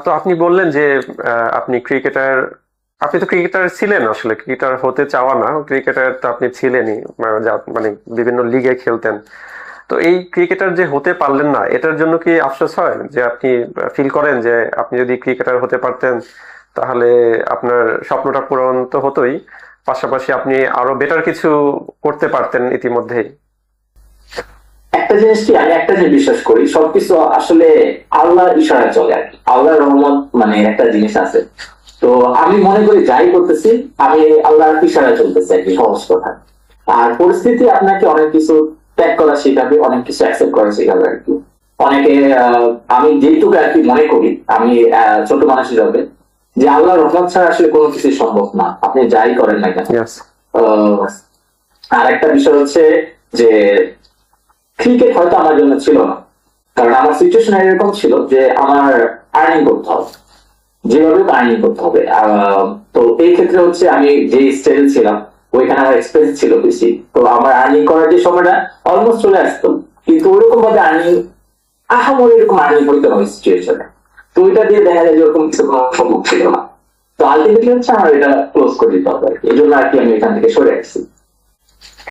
তো আপনি বললেন যে আপনি আপনি তো ক্রিকেটার ছিলেন, আসলে ক্রিকেটার হতে চাওয়া না, ক্রিকেটার তো আপনি ছিলেনই। মানে বিভিন্ন লিগে খেলতেন। তো এই ক্রিকেটার যে হতে পারলেন না, এটার জন্য কি আফসোস হয় যে আপনি ফিল করেন যে আপনি যদি ক্রিকেটার হতে পারতেন তাহলে আপনার স্বপ্নটা পূরণ তো হতোই, পাশাপাশি আপনি আরো বেটার কিছু করতে পারতেন ইতিমধ্যেই? একটা জিনিস কি, আমি একটা জিনিস বিশ্বাস করি, সবকিছু আসলে আল্লাহর ইশারায় চলে আর কি। আল্লাহর রহমত মানে একটা জিনিস আছে। তো আমি মনে করি যাই করতেছি আমি আল্লাহর ইশারায় চলতেছি আর কি, সহজ কথা। আর পরিস্থিতি আপনাকে অনেক কিছু ত্যাগ করা শেখাবে, অনেক কিছু অ্যাকসেপ্ট করা শেখাবে আর কি। অনেকে আমি যেটুকু আর কি মনে করি, আমি ছোট মানুষ হিসাবে, যে আল্লাহর রহমত ছাড়া আসলে কোনো কিছু সম্ভব না, আপনি যাই করেন না কেন। ইয়াস। আহ, আর একটা বিষয় হচ্ছে যে ক্রিকেট হয়তো আমার জন্য ছিল না, কারণ আমার সিচুয়েশন এরকম ছিল যে আমার আর্নিং করতে হবে, যেভাবে আর্নিং করতে হবে। তো এই ক্ষেত্রে হচ্ছে আমি যে স্টেজে ছিলাম ওইখানে আমার এক্সপেন্স ছিল বেশি, তো আমার আর্নিং করার যে সময়টা অলমোস্ট চলে আসতো, কিন্তু ওইরকম ভাবে আর্নিং, আহামরি এরকম আর্নিং হইতো না ওই সিচুয়েশনে। তো ওইটা দিয়ে দেখা যায় যে ওরকম কিছু কোনো সম্ভব ছিল না। তো আলটিমেটলি হচ্ছে আমার এটা ক্লোজ করে দিতে হবে আর কি, এই জন্য আর কি আমি এখান থেকে সরে আসছি।